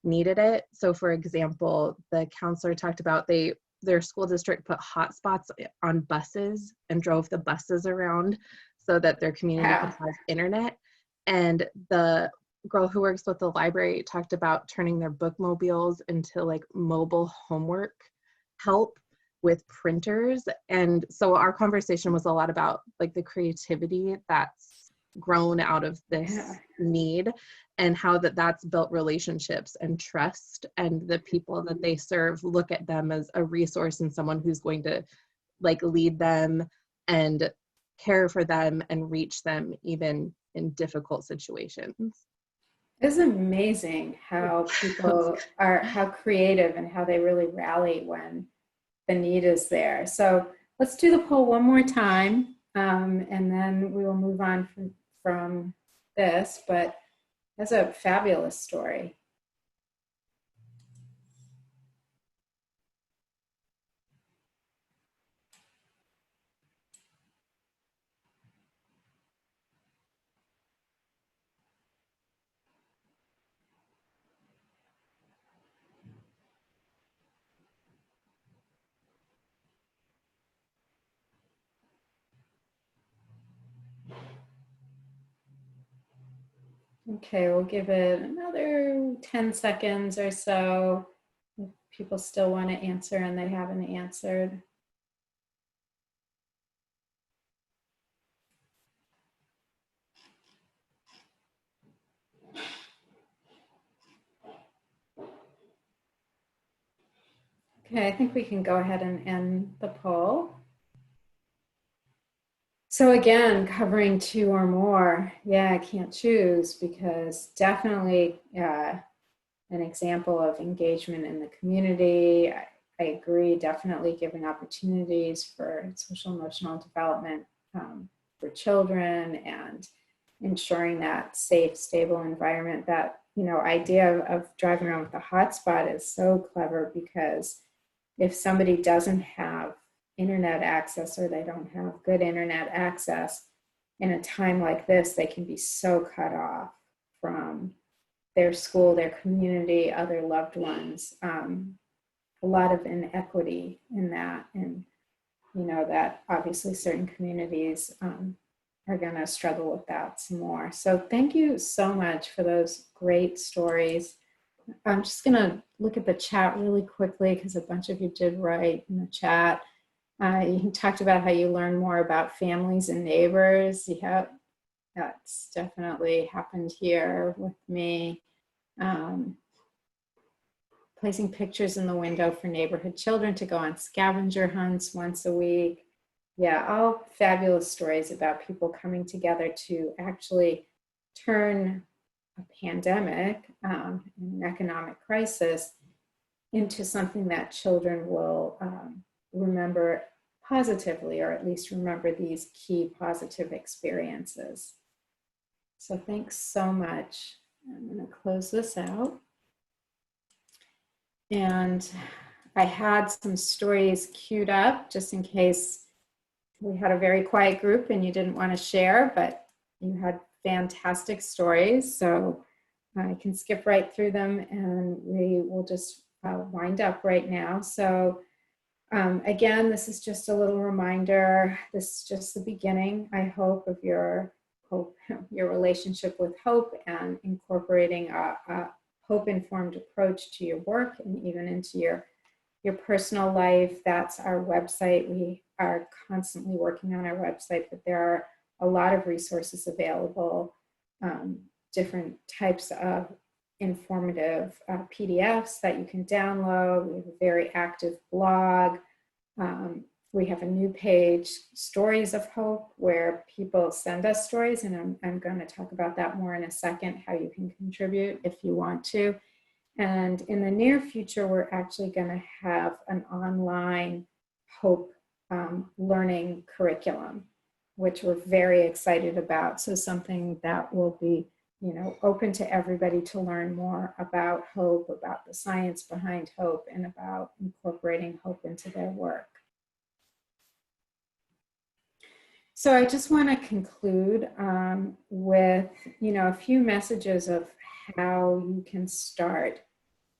needed it. So for example, the counselor talked about their school district put hotspots on buses and drove the buses around so that their community could have internet. And the girl who works with the library talked about turning their bookmobiles into like mobile homework help with printers. And so our conversation was a lot about like the creativity that's grown out of this need, and how that's built relationships and trust, and the people that they serve look at them as a resource and someone who's going to like lead them and care for them and reach them even in difficult situations. It's amazing how people how creative and how they really rally when the need is there. So let's do the poll one more time, and then we will move on from this, but that's a fabulous story. Okay, we'll give it another 10 seconds or so. If people still want to answer and they haven't answered. Okay, I think we can go ahead and end the poll. So again, covering 2 or more, yeah, I can't choose, because definitely an example of engagement in the community. I agree, definitely giving opportunities for social emotional development for children, and ensuring that safe, stable environment. That, you know, idea of driving around with a hotspot is so clever, because if somebody doesn't have internet access, or they don't have good internet access in a time like this, they can be so cut off from their school, their community, other loved ones. A lot of inequity in that. And, you know, that obviously certain communities are going to struggle with that some more. So thank you so much for those great stories. I'm just going to look at the chat really quickly, because a bunch of you did write in the chat. You talked about how you learn more about families and neighbors. Yeah, that's definitely happened here with me. Placing pictures in the window for neighborhood children to go on scavenger hunts once a week. Yeah, all fabulous stories about people coming together to actually turn a pandemic, an economic crisis, into something that children will remember positively, or at least remember these key positive experiences. So thanks so much. I'm going to close this out. And I had some stories queued up just in case we had a very quiet group and you didn't want to share, but you had fantastic stories. So I can skip right through them, and we will just wind up right now. So again, this is just a little reminder. This is just the beginning, I hope, of your relationship with hope, and incorporating a hope-informed approach to your work and even into your personal life. That's our website. We are constantly working on our website, but there are a lot of resources available, different types of informative PDFs that you can download. We have a very active blog. We have a new page, Stories of Hope, where people send us stories, and I'm going to talk about that more in a second, how you can contribute if you want to. And in the near future, we're actually going to have an online hope learning curriculum, which we're very excited about. So something that will be, you know, open to everybody to learn more about hope, about the science behind hope, and about incorporating hope into their work. So I just want to conclude with, you know, a few messages of how you can start,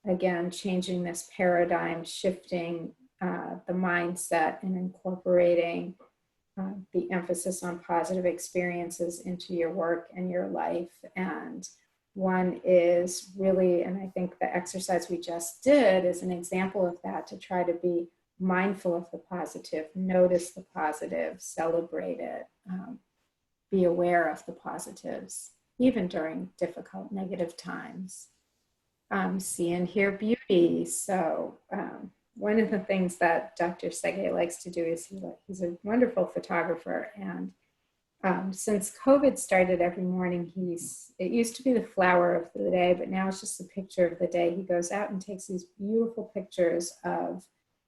again, changing this paradigm, shifting the mindset, and incorporating the emphasis on positive experiences into your work and your life. And one is really, and I think the exercise we just did is an example of that, to try to be mindful of the positive, notice the positive, celebrate it, be aware of the positives, even during difficult, negative times. See and hear beauty. So one of the things that Dr. Sege likes to do is he's a wonderful photographer. And since COVID started, every morning it used to be the flower of the day, but now it's just the picture of the day. He goes out and takes these beautiful pictures of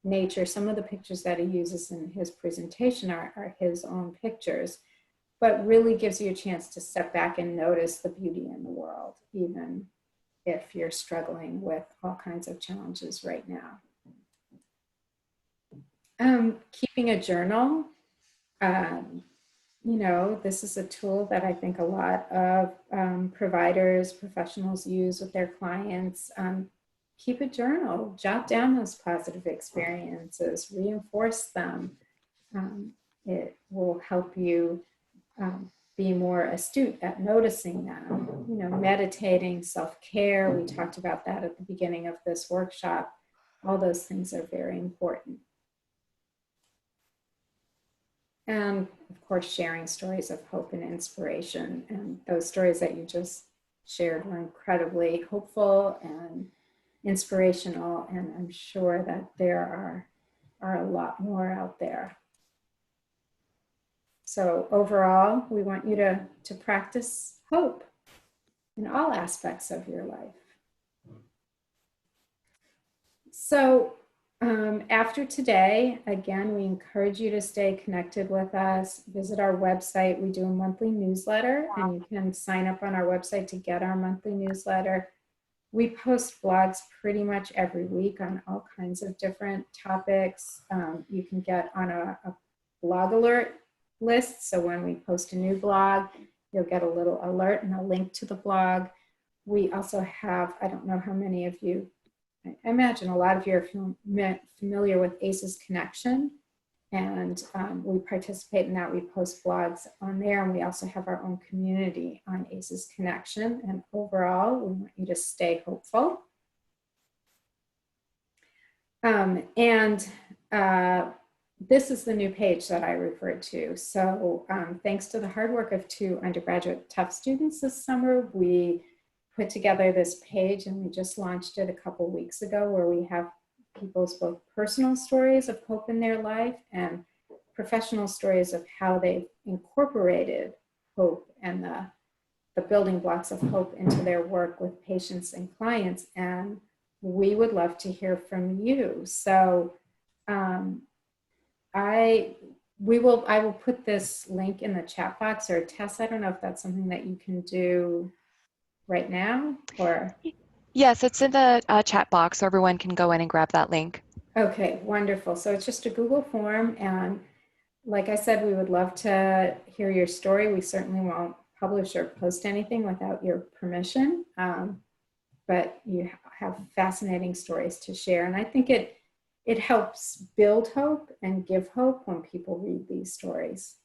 nature. Some of the pictures that he uses in his presentation are his own pictures, but really gives you a chance to step back and notice the beauty in the world, even if you're struggling with all kinds of challenges right now. Keeping a journal, you know, this is a tool that I think a lot of providers, professionals use with their clients. Keep a journal, jot down those positive experiences, reinforce them. It will help you be more astute at noticing them. You know, meditating, self-care, we talked about that at the beginning of this workshop. All those things are very important. And of course, sharing stories of hope and inspiration. And those stories that you just shared were incredibly hopeful and inspirational, and I'm sure that there are a lot more out there. So overall, we want you to practice hope in all aspects of your life. So after today, again, we encourage you to stay connected with us. Visit our website. We do a monthly newsletter, and you can sign up on our website to get our monthly newsletter. We post blogs pretty much every week on all kinds of different topics. You can get on a blog alert list. So when we post a new blog, you'll get a little alert and a link to the blog. We also have, I don't know how many of you, I imagine a lot of you are familiar with ACEs Connection, and we participate in that. We post blogs on there, and we also have our own community on ACEs Connection. And overall, we want you to stay hopeful. This is the new page that I referred to. So thanks to the hard work of 2 undergraduate Tufts students this summer, we put together this page, and we just launched it a couple weeks ago, where we have people's both personal stories of hope in their life and professional stories of how they've incorporated hope and the building blocks of hope into their work with patients and clients. And we would love to hear from you. So I will put this link in the chat box, or Tess, I don't know if that's something that you can do right now, or? Yes, it's in the chat box, so everyone can go in and grab that link. Okay, wonderful. So it's just a Google form, and like I said, we would love to hear your story. We certainly won't publish or post anything without your permission, but you have fascinating stories to share, and I think it helps build hope and give hope when people read these stories.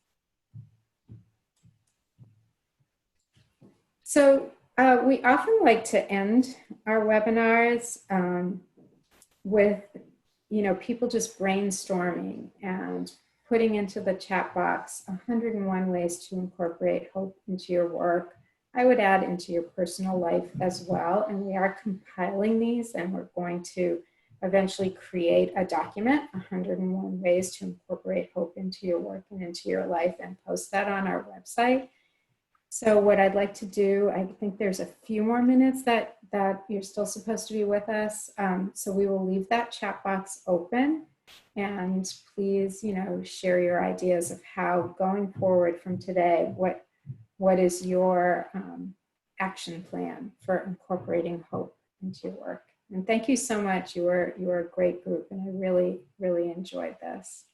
So we often like to end our webinars with, people just brainstorming and putting into the chat box 101 ways to incorporate hope into your work. I would add into your personal life as well. And we are compiling these, and we're going to eventually create a document, 101 ways to incorporate hope into your work and into your life, and post that on our website. So what I'd like to do, I think there's a few more minutes that you're still supposed to be with us. So we will leave that chat box open, and please, share your ideas of how, going forward from today, what is your action plan for incorporating hope into your work. And thank you so much. You were a great group, and I really, really enjoyed this.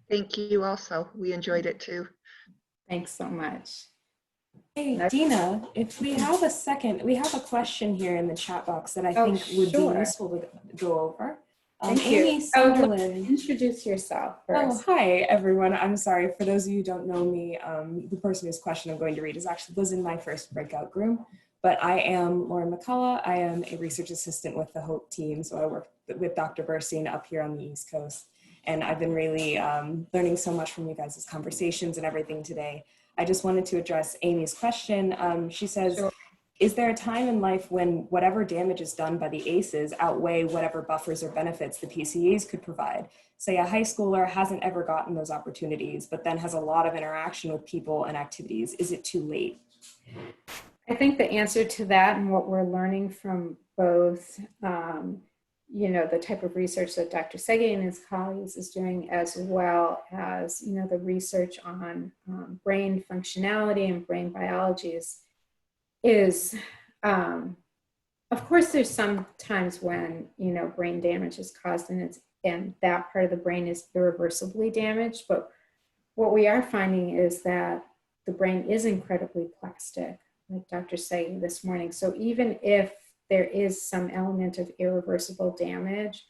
Thank you also. We enjoyed it too. Thanks so much. Hey, Dina, if we have a second, we have a question here in the chat box that I think would be useful to go over. Thank Amy you. Sunderland. Introduce yourself first. Oh, hi, everyone. I'm sorry. For those of you who don't know me, the person whose question I'm going to read was in my first breakout group. But I am Lauren McCullough. I am a research assistant with the HOPE team. So I work with Dr. Burstein up here on the East Coast. And I've been really learning so much from you guys' conversations and everything today. I just wanted to address Amy's question. She says, sure. Is there a time in life when whatever damage is done by the ACEs outweigh whatever buffers or benefits the PCEs could provide? Say a high schooler hasn't ever gotten those opportunities, but then has a lot of interaction with people and activities. Is it too late? I think the answer to that, and what we're learning from both the type of research that Dr. Sege and his colleagues is doing, as well as, the research on brain functionality and brain biology is of course, there's some times when, brain damage is caused and that part of the brain is irreversibly damaged. But what we are finding is that the brain is incredibly plastic, like Dr. Sege this morning. So even if there is some element of irreversible damage,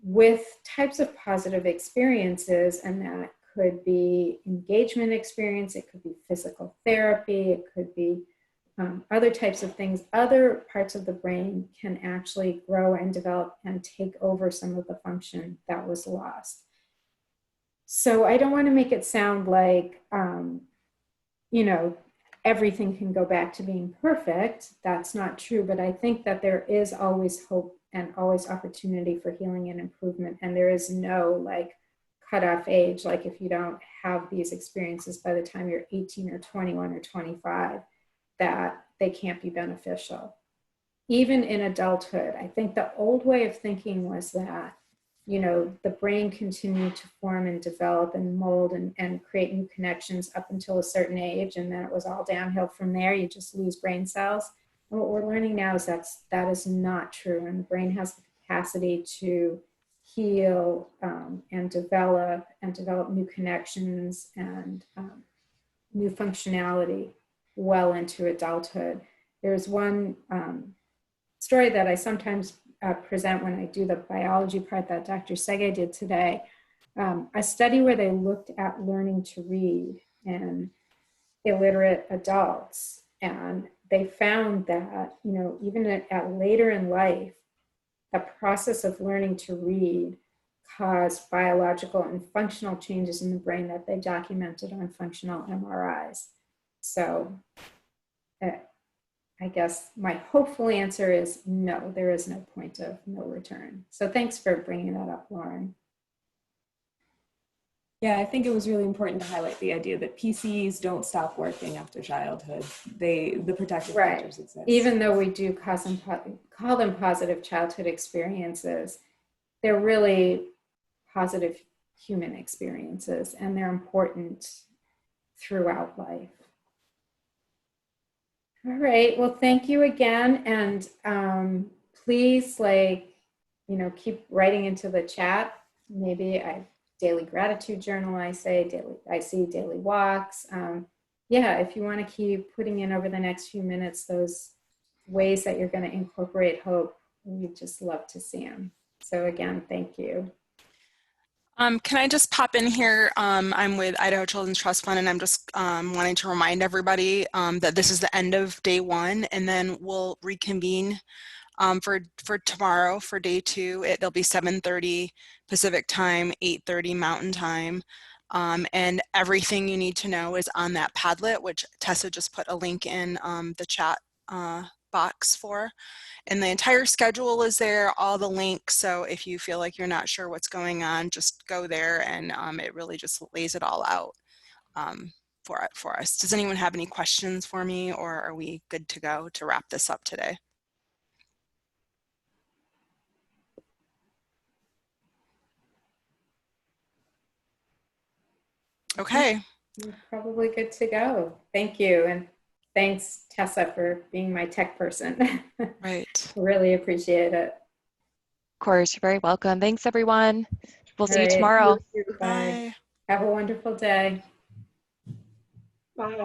with types of positive experiences, and that could be engagement experience, it could be physical therapy, it could be other types of things, other parts of the brain can actually grow and develop and take over some of the function that was lost. So I don't want to make it sound like, everything can go back to being perfect. That's not true, but I think that there is always hope and always opportunity for healing and improvement. And there is no like cutoff age. Like if you don't have these experiences by the time you're 18 or 21 or 25, that they can't be beneficial. Even in adulthood, I think the old way of thinking was that, you know, the brain continued to form and develop and mold and create new connections up until a certain age. And then it was all downhill from there. You just lose brain cells. And what we're learning now is that is not true. And the brain has the capacity to heal and develop new connections and new functionality well into adulthood. There's one story that I sometimes present when I do the biology part that Dr. Sege did today. A study where they looked at learning to read in illiterate adults, and they found that, you know, even at later in life, the process of learning to read caused biological and functional changes in the brain that they documented on functional MRIs. So I guess my hopeful answer is no, there is no point of no return. So thanks for bringing that up, Lauren. Yeah, I think it was really important to highlight the idea that PCEs don't stop working after childhood. The protective factors exist. Even though we do call them positive childhood experiences, they're really positive human experiences, and they're important throughout life. All right, well, thank you again. And please, like, you know, keep writing into the chat. Maybe daily gratitude journal, I see daily walks. Yeah, if you want to keep putting in over the next few minutes those ways that you're going to incorporate hope, we'd just love to see them. So again, thank you. Can I just pop in here? I'm with Idaho Children's Trust Fund, and I'm just wanting to remind everybody that this is the end of day one, and then we'll reconvene for tomorrow for day two. It'll be 7:30 Pacific time, 8:30 Mountain time. And everything you need to know is on that Padlet, which Tessa just put a link in the chat box for. And the entire schedule is there, all the links. So if you feel like you're not sure what's going on, just go there, and it really just lays it all out for us. Does anyone have any questions for me, or are we good to go to wrap this up today? Okay. You're probably good to go. Thank you. And thanks, Tessa, for being my tech person. Right. Really appreciate it. Of course, you're very welcome. Thanks, everyone. We'll see you All right. tomorrow. Bye. Have a wonderful day. Bye.